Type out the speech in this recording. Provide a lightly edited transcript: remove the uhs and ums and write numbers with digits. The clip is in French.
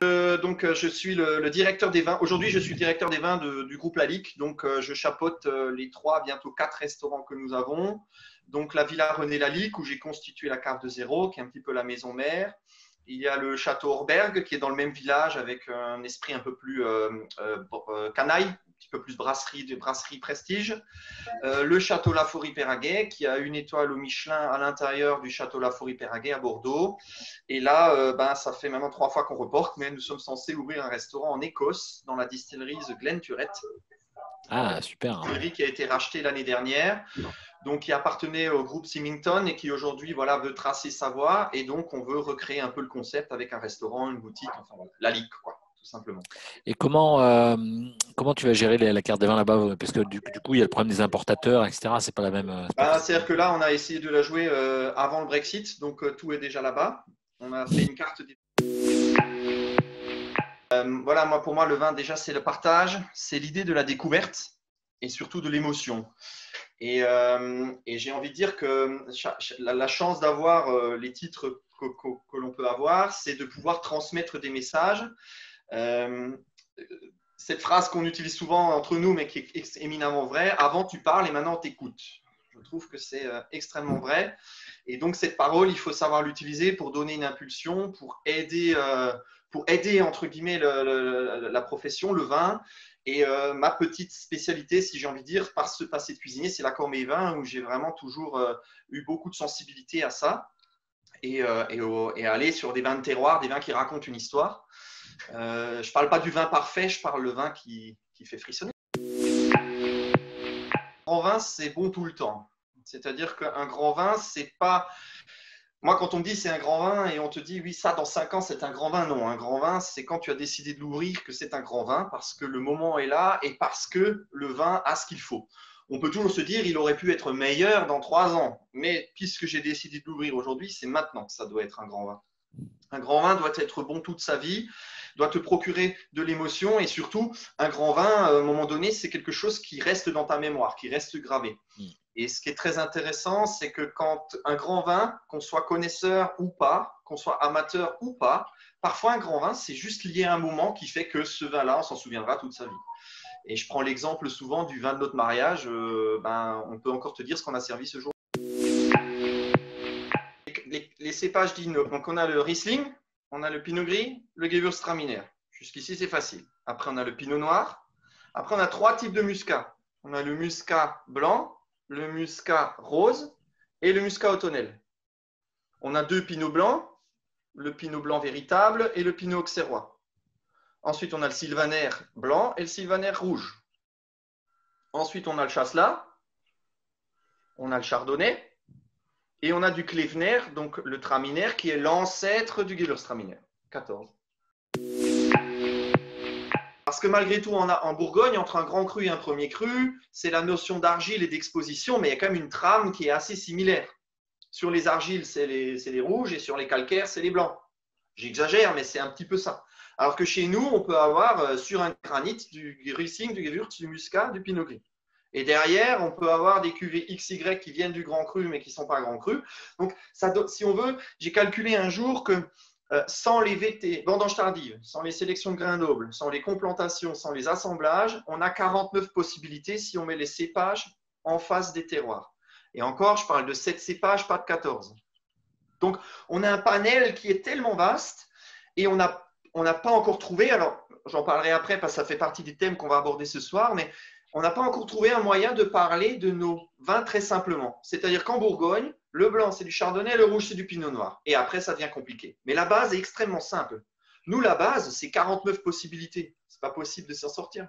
Je suis le directeur des vins. Aujourd'hui, je suis le directeur des vins du groupe Lalique. Donc, je chapeaute les 3, bientôt 4 restaurants que nous avons. Donc, la Villa René Lalique, où j'ai constitué la cave de zéro, qui est un petit peu la maison mère. Il y a le château Orberg, qui est dans le même village, avec un esprit un peu plus canaille, un petit peu plus brasserie prestige. Le château Laforie-Perraguet, qui a une étoile au Michelin à l'intérieur du château Laforie-Perraguet à Bordeaux. Et là, ça fait maintenant 3 fois qu'on reporte, mais nous sommes censés ouvrir un restaurant en Écosse, dans la distillerie The Glen Turret. Ah, super. Une distillerie qui a été rachetée l'année dernière, donc qui appartenait au groupe Symington et qui aujourd'hui veut tracer sa voie. Et donc, on veut recréer un peu le concept avec un restaurant, une boutique, enfin voilà, Lalique, quoi. Tout simplement. Et comment tu vas gérer la carte des vins là-bas? Parce que du coup, il y a le problème des importateurs, etc. C'est pas la même. C'est-à-dire que là, on a essayé de la jouer avant le Brexit, donc tout est déjà là-bas. On a fait une carte. Voilà, pour moi, le vin, déjà, c'est le partage, c'est l'idée de la découverte et surtout de l'émotion. Et j'ai envie de dire que la chance d'avoir les titres que l'on peut avoir, c'est de pouvoir transmettre des messages. Cette phrase qu'on utilise souvent entre nous, mais qui est éminemment vraie, avant tu parles et maintenant on t'écoute. Je trouve que c'est extrêmement vrai. Et donc cette parole, il faut savoir l'utiliser pour donner une impulsion, pour aider entre guillemets la profession, le vin. Et ma petite spécialité, si j'ai envie de dire, par ce passé de cuisinier, c'est la Cormeille Vin, où j'ai vraiment toujours eu beaucoup de sensibilité à ça. Et aller sur des vins de terroir, des vins qui racontent une histoire. Je ne parle pas du vin parfait, je parle le vin qui fait frissonner. Un grand vin, c'est bon tout le temps. C'est-à-dire qu'un grand vin, c'est pas… Moi, quand on me dit c'est un grand vin et on te dit oui, ça, dans 5 ans, c'est un grand vin. Non, un grand vin, c'est quand tu as décidé de l'ouvrir que c'est un grand vin parce que le moment est là et parce que le vin a ce qu'il faut. On peut toujours se dire il aurait pu être meilleur dans 3 ans. Mais puisque j'ai décidé de l'ouvrir aujourd'hui, c'est maintenant que ça doit être un grand vin. Un grand vin doit être bon toute sa vie, doit te procurer de l'émotion et surtout, un grand vin, à un moment donné, c'est quelque chose qui reste dans ta mémoire, qui reste gravé. Et ce qui est très intéressant, c'est que quand un grand vin, qu'on soit connaisseur ou pas, qu'on soit amateur ou pas, parfois un grand vin, c'est juste lié à un moment qui fait que ce vin-là, on s'en souviendra toute sa vie. Et je prends l'exemple souvent du vin de notre mariage, on peut encore te dire ce qu'on a servi ce jour. Les cépages dits nobles. Donc, on a le Riesling, on a le Pinot Gris, le Gewürztraminer. Jusqu'ici, c'est facile. Après, on a le Pinot Noir. Après, on a 3 types de muscat. On a le muscat blanc, le muscat rose et le muscat othonnel. On a 2 Pinots blancs, le Pinot blanc véritable et le Pinot auxerrois. Ensuite, on a le Sylvaner blanc et le Sylvaner rouge. Ensuite, on a le Chasselas, on a le Chardonnay. Et on a du Klevner, donc le Traminer, qui est l'ancêtre du Gewürztraminer. 14. Parce que malgré tout, en Bourgogne, entre un grand cru et un premier cru, c'est la notion d'argile et d'exposition, mais il y a quand même une trame qui est assez similaire. Sur les argiles, c'est les rouges, et sur les calcaires, c'est les blancs. J'exagère, mais c'est un petit peu ça. Alors que chez nous, on peut avoir sur un granit du Riesling, du Gewürz, du Muscat, du Pinot Gris. Et derrière, on peut avoir des cuvées XY qui viennent du grand cru, mais qui ne sont pas grand cru. Donc, si on veut, j'ai calculé un jour que sans les VT, vendanges tardives, sans les sélections de grains nobles, sans les complantations, sans les assemblages, on a 49 possibilités si on met les cépages en face des terroirs. Et encore, je parle de 7 cépages, pas de 14. Donc, on a un panel qui est tellement vaste et on n'a pas encore trouvé, alors j'en parlerai après parce que ça fait partie des thèmes qu'on va aborder ce soir, mais on n'a pas encore trouvé un moyen de parler de nos vins très simplement. C'est-à-dire qu'en Bourgogne, le blanc, c'est du chardonnay, le rouge, c'est du pinot noir. Et après, ça devient compliqué. Mais la base est extrêmement simple. Nous, la base, c'est 49 possibilités. Ce n'est pas possible de s'en sortir.